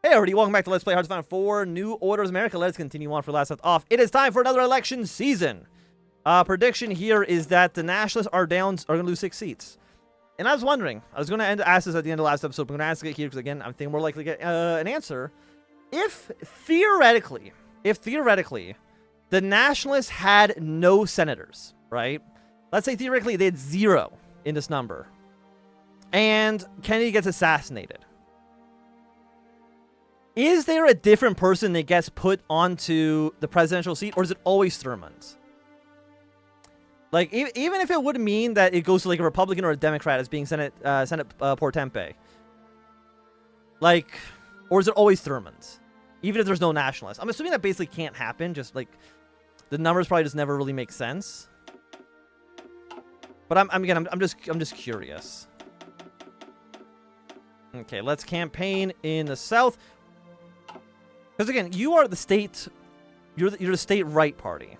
Hey everybody, welcome back to Let's Play Hearts of Iron 4 New Order of America. Let's continue on for last left off. It is time for another election season. Prediction here is that the Nationalists are going to lose 6 seats. And I was wondering, I was going to ask this at the end of last episode, but I'm going to ask it here because again, I'm thinking more likely to get an answer. If theoretically, the Nationalists had no senators, right? Let's say theoretically they had 0 in this number. And Kennedy gets assassinated. Is there a different person that gets put onto the presidential seat, or is it always Thurmond's? Like, even if it would mean that it goes to like a Republican or a Democrat as being Senate Pro Tempore, like, or is it always Thurmond's, even if there's no nationalists? I'm assuming that basically can't happen. Just like the numbers probably just never really make sense. But I'm just curious. Okay, let's campaign in the South. Because again, you are the state, you're the state right party.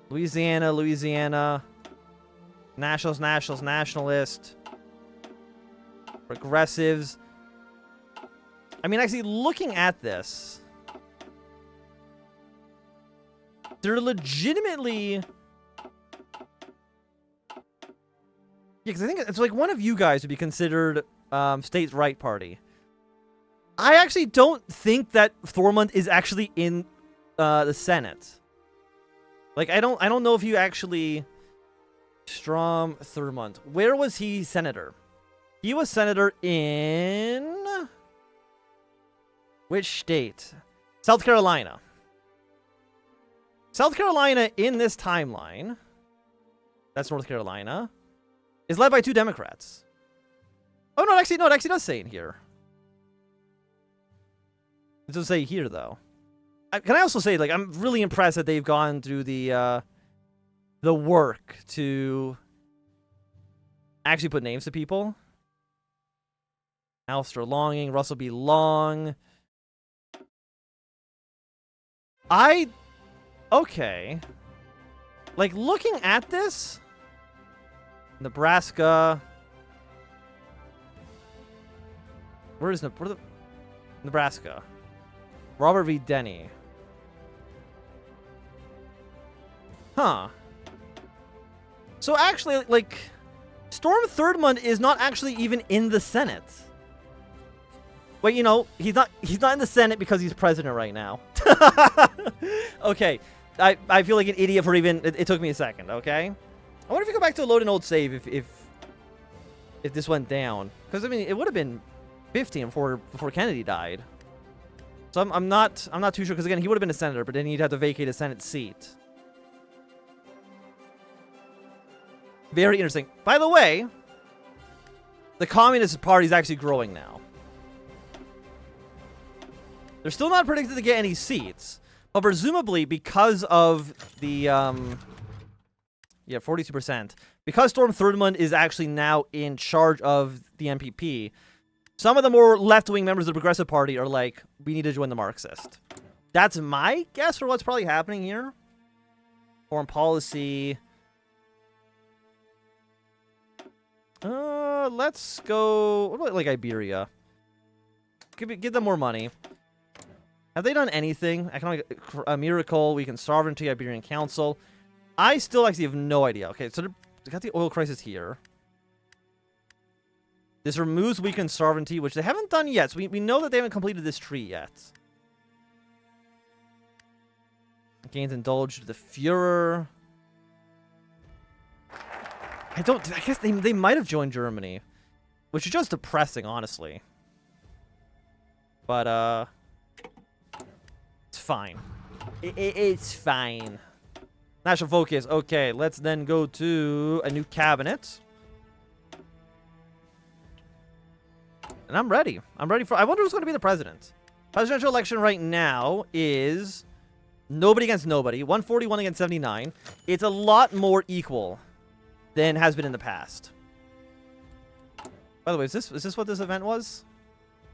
Louisiana, nationalist, progressives. I mean, actually, looking at this, they're legitimately, yeah, because I think it's like one of you guys would be considered state right party. I actually don't think that Thurmond is actually in the Senate. Like, I don't know if you actually... Strom Thurmond. Where was he senator? He was senator in... which state? South Carolina. South Carolina in this timeline, that's North Carolina, is led by 2 Democrats. Oh, no, it actually does say in here. It doesn't say here, though. Can I also say, like, I'm really impressed that they've gone through the work to actually put names to people. Alistair Longing, Russell B. Long. Okay. Like, looking at this, Nebraska. Where is Nebraska? Robert V. Denny. Huh. So actually, like, Strom Thurmond is not actually even in the Senate. Wait, you know, he's not in the Senate because he's president right now. Okay. I feel like an idiot for even it took me a second, okay? I wonder if we go back to a load an old save if this went down. Because I mean it would have been 15 before Kennedy died. So I'm not too sure, because again, he would have been a senator, but then he'd have to vacate a Senate seat. Very interesting. By the way, the Communist Party is actually growing now. They're still not predicted to get any seats, but presumably because of the 42%, because Strom Thurmond is actually now in charge of the MPP. Some of the more left-wing members of the Progressive Party are like, we need to join the Marxist. That's my guess for what's probably happening here. Foreign policy. Let's go... What about, like, Iberia? Give them more money. Have they done anything? Economic... A miracle, weakened sovereignty, Iberian Council. I still actually have no idea. Okay, so they got the oil crisis here. This removes weakened sovereignty, which they haven't done yet. So we know that they haven't completed this tree yet. Gains indulged the Führer. I guess they might have joined Germany. Which is just depressing, honestly. But, it's fine. It's fine. National focus. Okay, let's then go to a new cabinet. And I'm ready. I wonder who's going to be the president. Presidential election right now is nobody against nobody. 141 against 79. It's a lot more equal than has been in the past. By the way, is this what this event was?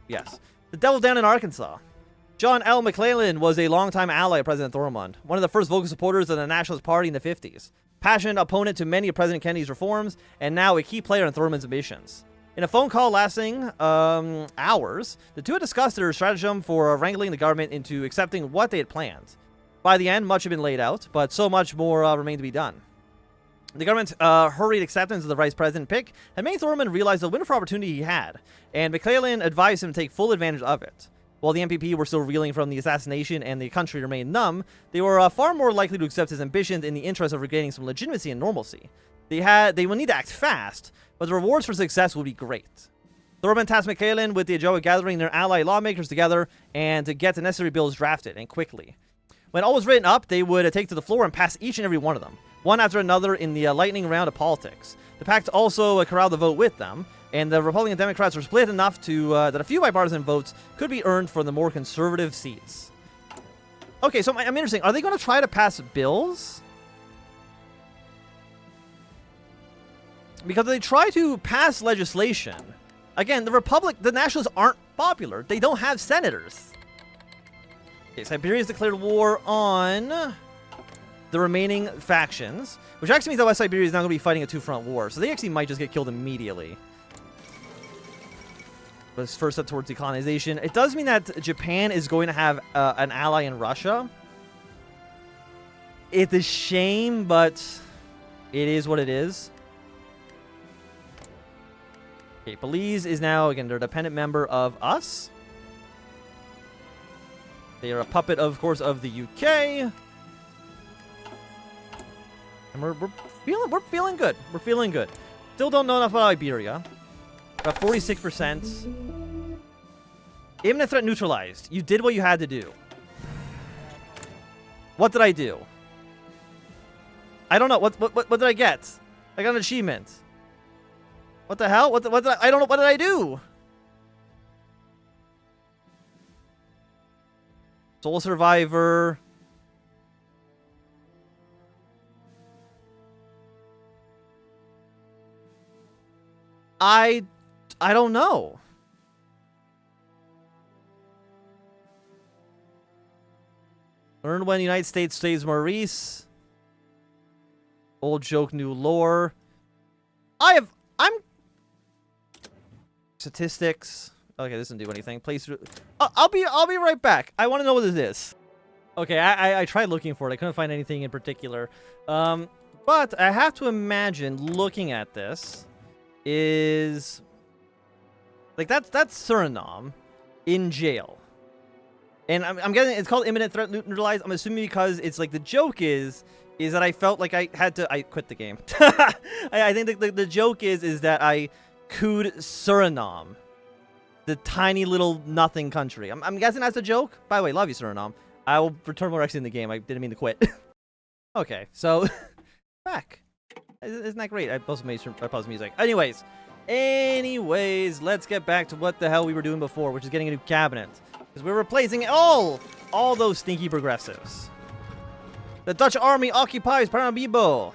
Yes. The Devil Down in Arkansas. John L. McClellan was a longtime ally of President Thurmond, one of the first vocal supporters of the Nationalist Party in the 50s. Passionate opponent to many of President Kennedy's reforms, and now a key player in Thurmond's ambitions. In a phone call lasting hours, the two had discussed their stratagem for wrangling the government into accepting what they had planned. By the end, much had been laid out, but so much more remained to be done. The government's hurried acceptance of the vice president pick had made Thurman realize the wonderful opportunity he had, and McClellan advised him to take full advantage of it. While the MPP were still reeling from the assassination and the country remained numb, they were far more likely to accept his ambitions in the interest of regaining some legitimacy and normalcy. They will need to act fast, but the rewards for success will be great. Thurman tasked McClellan with the job of gathering their ally lawmakers together and to get the necessary bills drafted, and quickly. When all was written up, they would take to the floor and pass each and every one of them, one after another in the lightning round of politics. The pact also corralled the vote with them, and the Republican and Democrats were split enough to that a few bipartisan votes could be earned for the more conservative seats. Okay, so I'm interested. Are they going to try to pass bills? Because they try to pass legislation. Again, the Nationalists aren't popular. They don't have senators. Okay, Siberia's declared war on the remaining factions, which actually means that West Siberia is now going to be fighting a two-front war, so they actually might just get killed immediately. But it's first step towards decolonization. It does mean that Japan is going to have an ally in Russia. It's a shame, but it is what it is. Okay, Belize is now, again, they're a dependent member of us. They are a puppet, of course, of the UK. And we're feeling good. We're feeling good. Still don't know enough about Iberia. About 46%. Imminent threat neutralized. You did what you had to do. What did I do? I don't know. What did I get? I got an achievement. What the hell? What did I don't know. What did I do? Soul Survivor. I don't know. Learn when the United States saves Maurice. Old joke, new lore. I'm statistics. Okay, this doesn't do anything. Place. I'll be right back. I want to know what this is. Okay, I tried looking for it. I couldn't find anything in particular. But I have to imagine looking at this is like that's Suriname in jail. And I'm guessing it's called imminent threat neutralized. I'm assuming because it's like the joke is that I felt like I quit the game. I think the joke is that I cooed Suriname, the tiny little nothing country. I'm guessing that's a joke. By the way, love you, Suriname. I will return more actually in the game. I didn't mean to quit. Okay, so back. Isn't that great? I paused music. Anyways, let's get back to what the hell we were doing before, which is getting a new cabinet. Because we're replacing all those stinky progressives. The Dutch army occupies Paramaribo.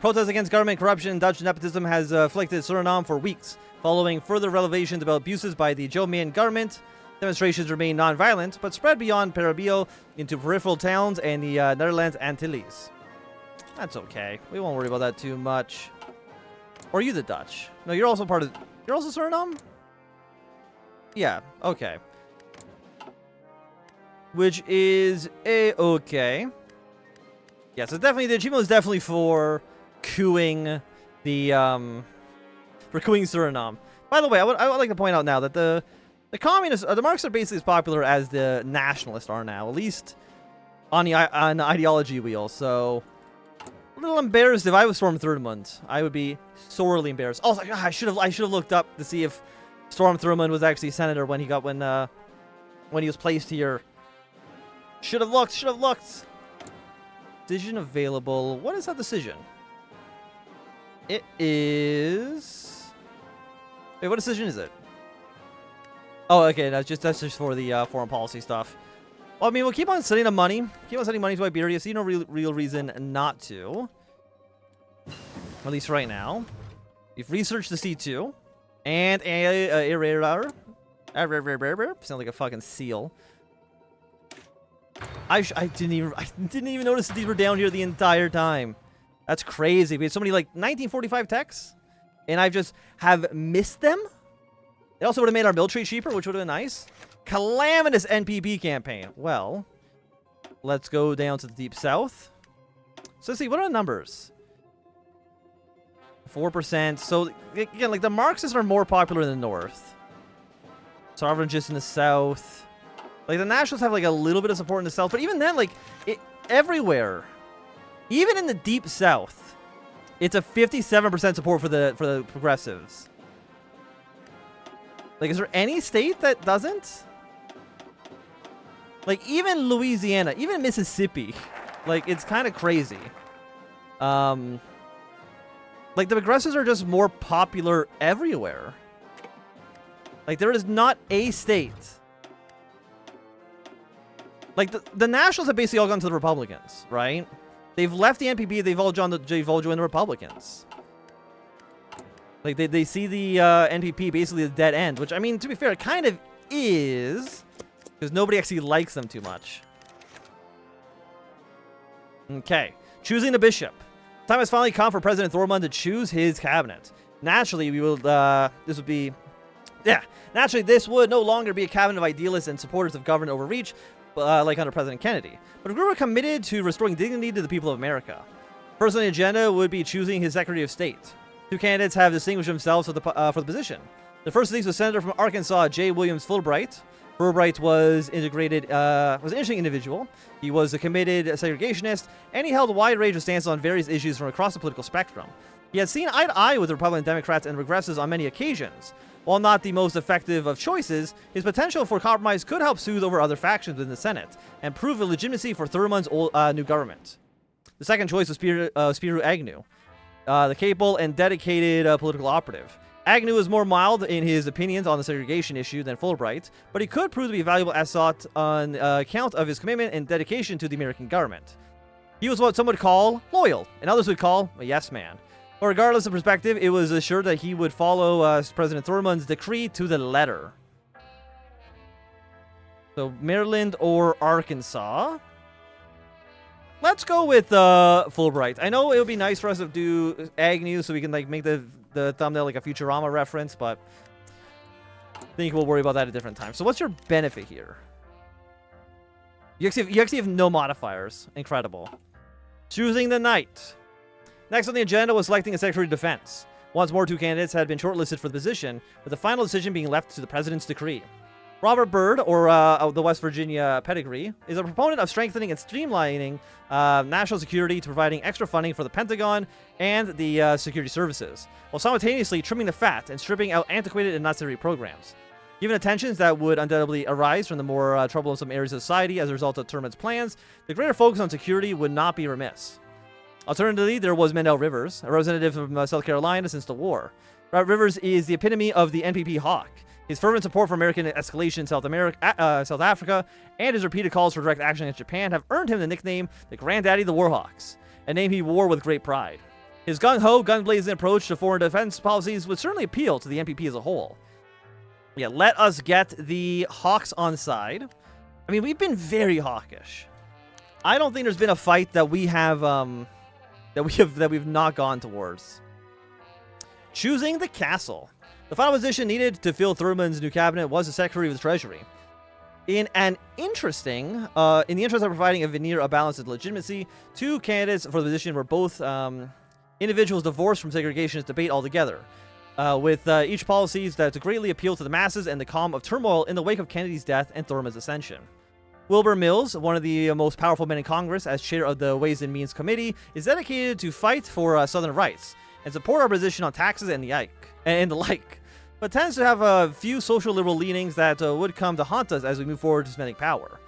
Protests against government corruption and Dutch nepotism has afflicted Suriname for weeks. Following further revelations about abuses by the Jomien government, demonstrations remain non-violent, but spread beyond Paramaribo into peripheral towns and the Netherlands Antilles. That's okay. We won't worry about that too much. Or are you the Dutch? No, you're also part of... You're also Suriname? Yeah, okay. Which is a-okay. Yeah, so definitely, the achievement was definitely for cooing the, for cooing Suriname. By the way, I would like to point out now that the communists, the Marxists are basically as popular as the nationalists are now, at least on the ideology wheel, so... A little embarrassed if I was Storm Thurmond. I would be sorely embarrassed. Also, I should have looked up to see if Storm Thurmond was actually senator when he was placed here. Should have looked. Decision available. What is that decision? It is. Wait, what decision is it? Oh, okay. That's just for the foreign policy stuff. Well, I mean, we'll keep on sending them money. Keep on sending money to Iberia. See no real reason not to. At least right now. We've researched the C2. And sound like a fucking seal. I didn't even notice that these were down here the entire time. That's crazy. We had so many like 1945 techs and I just have missed them. It also would have made our military cheaper, which would have been nice. Calamitous NPP campaign. Well, let's go down to the Deep South. So let's see, what are the numbers? 4%. So, again, like, the Marxists are more popular in the North. Sovereigntists in the South. Like, the Nationalists have, like, a little bit of support in the South. But even then, like, everywhere, even in the Deep South, it's a 57% support for the Progressives. Like, is there any state that doesn't? Like, even Louisiana, even Mississippi. Like, it's kind of crazy. Like, the Progressives are just more popular everywhere. Like, there is not a state. Like, the Nationals have basically all gone to the Republicans, right? They've left the NPP, they've all joined the Republicans. Like, they see the NPP basically as a dead end, which, I mean, to be fair, it kind of is, because nobody actually likes them too much. Okay. Choosing the bishop. Time has finally come for President Thormund to choose his cabinet. Naturally, we will, naturally, this would no longer be a cabinet of idealists and supporters of government overreach, like under President Kennedy, but a group committed to restoring dignity to the people of America. First on the agenda would be choosing his Secretary of State. Two candidates have distinguished themselves for the position. The first of these was Senator from Arkansas, J. Williams Fulbright. Fulbright was an interesting individual. He was a committed segregationist, and he held a wide range of stances on various issues from across the political spectrum. He had seen eye to eye with the Republican Democrats and Progressives on many occasions. While not the most effective of choices, his potential for compromise could help soothe over other factions within the Senate and prove the legitimacy for Thurmund's new government. The second choice was Spiro Agnew, the capable and dedicated political operative. Agnew was more mild in his opinions on the segregation issue than Fulbright, but he could prove to be a valuable asset on account of his commitment and dedication to the American government. He was what some would call loyal, and others would call a yes man. But regardless of perspective, it was assured that he would follow President Thurmund's decree to the letter. So, Maryland or Arkansas. Let's go with Fulbright. I know it would be nice for us to do Agnew so we can like make the thumbnail like a Futurama reference, but I think we'll worry about that at a different time. So what's your benefit here? You actually have no modifiers. Incredible. Choosing the knight. Next on the agenda was selecting a Secretary of Defense. Once more, two candidates had been shortlisted for the position, with the final decision being left to the President's decree. Robert Byrd, or the West Virginia pedigree, is a proponent of strengthening and streamlining national security to providing extra funding for the Pentagon and the security services, while simultaneously trimming the fat and stripping out antiquated and unnecessary programs. Given the tensions that would undoubtedly arise from the more troublesome areas of society as a result of Thurmund's plans, the greater focus on security would not be remiss. Alternatively, there was Mendel Rivers, a representative from South Carolina since the war. Rivers is the epitome of the NPP hawk. His fervent support for American escalation in South Africa, and his repeated calls for direct action against Japan have earned him the nickname the Granddaddy of the Warhawks, a name he wore with great pride. His gung-ho, gun-blazing approach to foreign defense policies would certainly appeal to the NPP as a whole. Yeah, let us get the Hawks on side. I mean, we've been very hawkish. I don't think there's been a fight that we've not gone towards. Choosing the castle. The final position needed to fill Thurmund's new cabinet was the Secretary of the Treasury. In the interest of providing a veneer of balance and legitimacy, two candidates for the position were both individuals divorced from segregationist debate altogether, with each policies that greatly appeal to the masses and the calm of turmoil in the wake of Kennedy's death and Thurmund's ascension. Wilbur Mills, one of the most powerful men in Congress as chair of the Ways and Means Committee, is dedicated to fight for Southern rights and support our position on taxes and the like, but tends to have a few social liberal leanings that would come to haunt us as we move forward to spending power.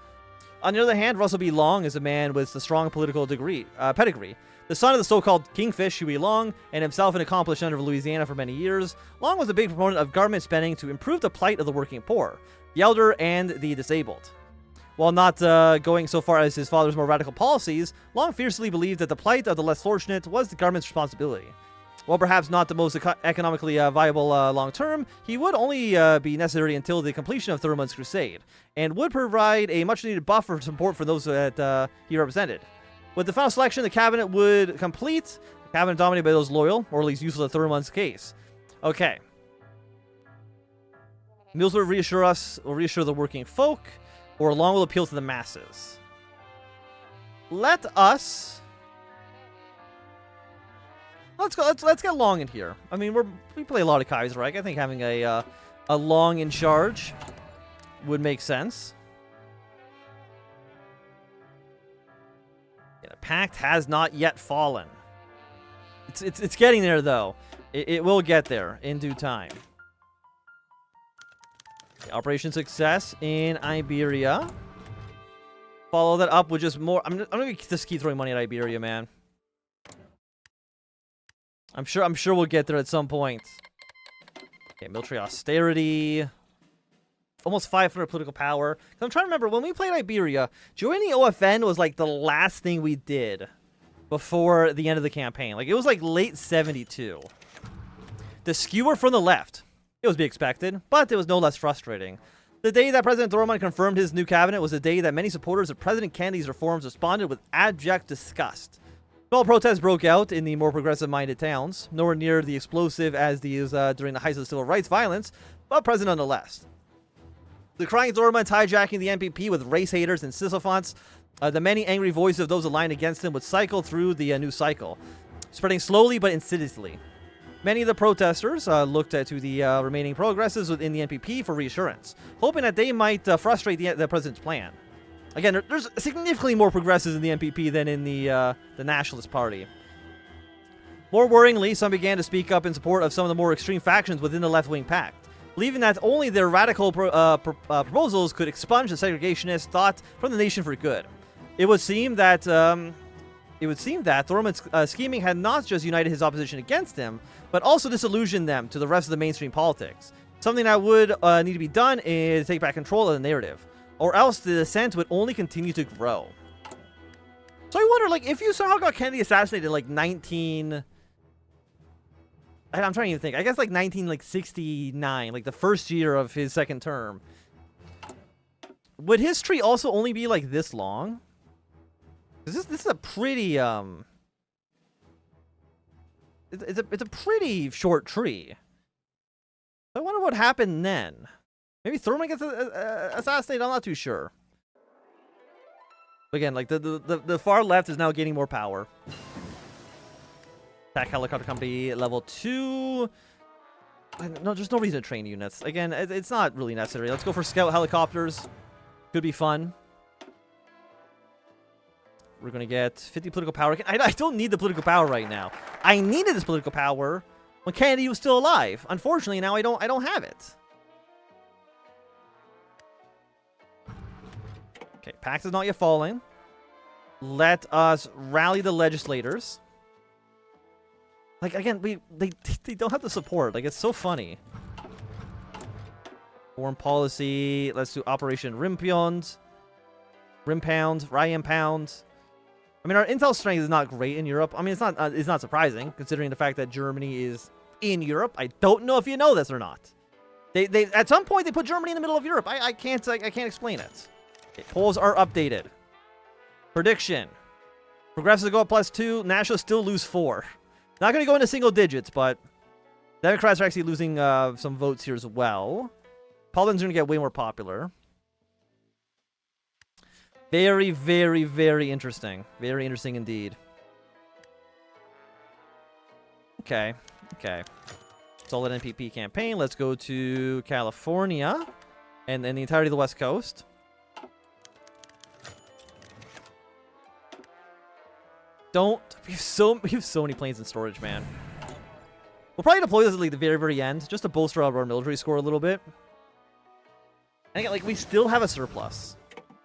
On the other hand, Russell B. Long is a man with a strong political pedigree. The son of the so-called Kingfish Huey Long, and himself an accomplished senator of Louisiana for many years, Long was a big proponent of government spending to improve the plight of the working poor, the elder, and the disabled. While not going so far as his father's more radical policies, Long fiercely believed that the plight of the less fortunate was the government's responsibility. While perhaps not the most economically viable long-term, he would only be necessary until the completion of Thurmund's crusade, and would provide a much-needed buffer of support for those that he represented. With the final selection, the cabinet would complete, the cabinet dominated by those loyal, or at least useful to Thurmund's case. Okay. Meals will reassure us, will reassure the working folk, or long will appeal to the masses. Let us... Let's go. Let's get long in here. I mean, we play a lot of Kaiserreich. I think having a long in charge would make sense. Yeah, the pact has not yet fallen. It's getting there though. It will get there in due time. Okay, Operation success in Iberia. Follow that up with just more. I'm gonna just keep throwing money at Iberia, man. I'm sure we'll get there at some point. Okay, military austerity. Almost 500 political power. I'm trying to remember, when we played Iberia, joining the OFN was like the last thing we did before the end of the campaign. Like, it was like late 72. The skewer from the left. It was to be expected, but it was no less frustrating. The day that President Thorman confirmed his new cabinet was the day that many supporters of President Kennedy's reforms responded with abject disgust. Small protests broke out in the more progressive-minded towns, nowhere near the explosive as these during the height of the civil rights violence, but present nonetheless. The crying Thormans hijacking the NPP with race haters and sycophants, the many angry voices of those aligned against him would cycle through the new cycle, spreading slowly but insidiously. Many of the protesters looked to the remaining progressives within the NPP for reassurance, hoping that they might frustrate the president's plan. Again, there's significantly more progressives in the NPP than in the Nationalist Party. More worryingly, some began to speak up in support of some of the more extreme factions within the left-wing pact, believing that only their radical proposals could expunge the segregationist thought from the nation for good. It would seem that Thorman's scheming had not just united his opposition against him, but also disillusioned them to the rest of the mainstream politics. Something that would need to be done is take back control of the narrative, or else the dissent would only continue to grow. So I wonder, like, if you somehow got Kennedy assassinated, like, I'm trying to even think. I guess, like, 1969, like, the first year of his second term. Would history also only be, like, this long? Because this is a pretty, It's a pretty short tree. I wonder what happened then. Maybe Thurman gets assassinated. I'm not too sure. But again, like the far left is now gaining more power. Attack helicopter company level 2. No, there's no reason to train units. Again, it's not really necessary. Let's go for scout helicopters. Could be fun. We're gonna get 50 political power. I don't need the political power right now. I needed this political power when Kennedy was still alive. Unfortunately, now I don't have it. Okay, Pax is not yet falling. Let us rally the legislators. Like, again, they don't have the support. Like, it's so funny. Foreign policy. Let's do Operation Rimpound. Ryimpound. I mean, our intel strength is not great in Europe. I mean, it's not surprising, considering the fact that Germany is in Europe. I don't know if you know this or not. They at some point, they put Germany in the middle of Europe. I can't explain it. Okay, polls are updated. Prediction. Progressives go up +2. Nationalists still lose 4. Not going to go into single digits, but Democrats are actually losing some votes here as well. Republicans are going to get way more popular. Very, very, very interesting. Very interesting indeed. Okay. Okay. Solid NPP campaign. Let's go to California. And then the entirety of the West Coast. We have so many planes in storage, man. We'll probably deploy this at like the very, very end, just to bolster up our military score a little bit. And again, like, we still have a surplus.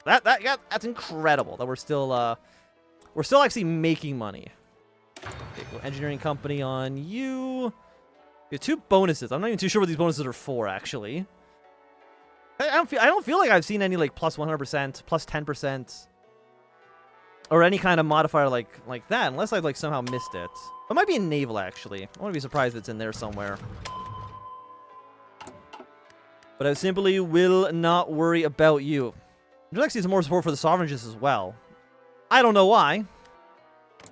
That's incredible that we're still actually making money. Okay, go engineering company on you. We have 2 bonuses. I'm not even too sure what these bonuses are for, actually. I don't feel like I've seen any like +100%, +10%. Or any kind of modifier like that, unless I've like somehow missed it. It might be in naval, actually. I wouldn't be surprised if it's in there somewhere. But I simply will not worry about you. There's actually some more support for the sovereigntists as well. I don't know why.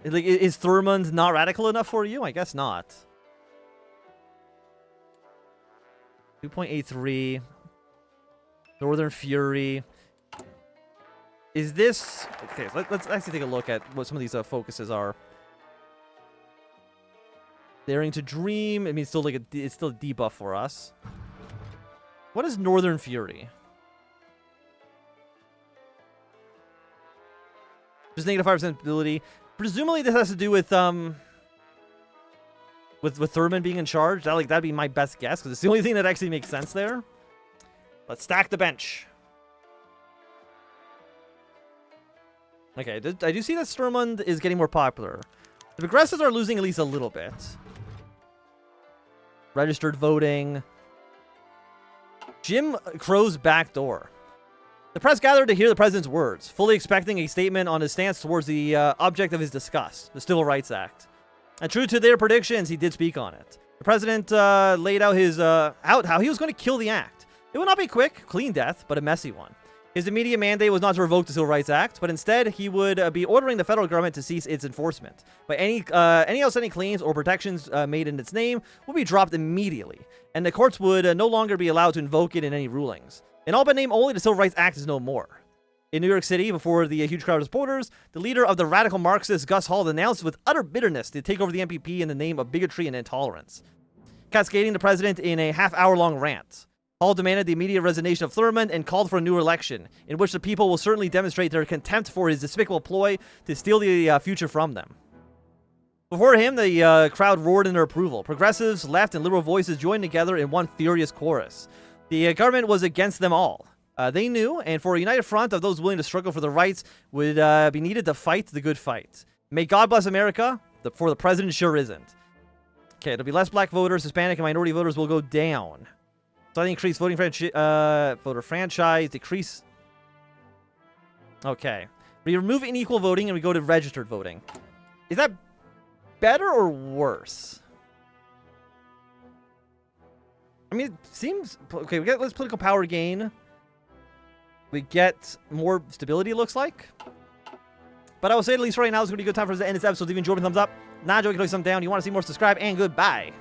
Is Thurmond not radical enough for you? I guess not. 2.83. Northern Fury. Is this... Okay, let's actually take a look at what some of these focuses are. Daring to Dream. I mean, it's still like it's still a debuff for us. What is Northern Fury? Just negative 5% ability. Presumably this has to do with Thurman being in charge. That'd be my best guess, because it's the only thing that actually makes sense there. Let's stack the bench. Okay, I do see that Sturmund is getting more popular. The progressives are losing at least a little bit. Registered voting. Jim Crow's back door. The press gathered to hear the president's words, fully expecting a statement on his stance towards the object of his disgust, the Civil Rights Act. And true to their predictions, he did speak on it. The president laid out his how he was going to kill the act. It would not be quick, clean death, but a messy one. His immediate mandate was not to revoke the Civil Rights Act, but instead he would be ordering the federal government to cease its enforcement. But any outstanding claims or protections made in its name would be dropped immediately, and the courts would no longer be allowed to invoke it in any rulings. In all but name only, the Civil Rights Act is no more. In New York City, before the huge crowd of supporters, the leader of the radical Marxists, Gus Hall, announced with utter bitterness to take over the MPP in the name of bigotry and intolerance, cascading the president in a half-hour-long rant. Hall demanded the immediate resignation of Thurman and called for a new election, in which the people will certainly demonstrate their contempt for his despicable ploy to steal the future from them. Before him, the crowd roared in their approval. Progressives, left, and liberal voices joined together in one furious chorus. The government was against them all. They knew, and for a united front of those willing to struggle for their rights would be needed to fight the good fight. May God bless America, for the president sure isn't. Okay, there'll be less black voters, Hispanic and minority voters will go down. Slightly increase voter franchise, decrease... Okay. We remove unequal voting and we go to registered voting. Is that better or worse? I mean, it seems... Okay, we get less political power gain. We get more stability, it looks like. But I will say, at least right now, it's going to be a good time for us to end this episode. If you enjoyed, thumbs up. Not enjoyed, thumbs down. You want to see more, subscribe, and goodbye.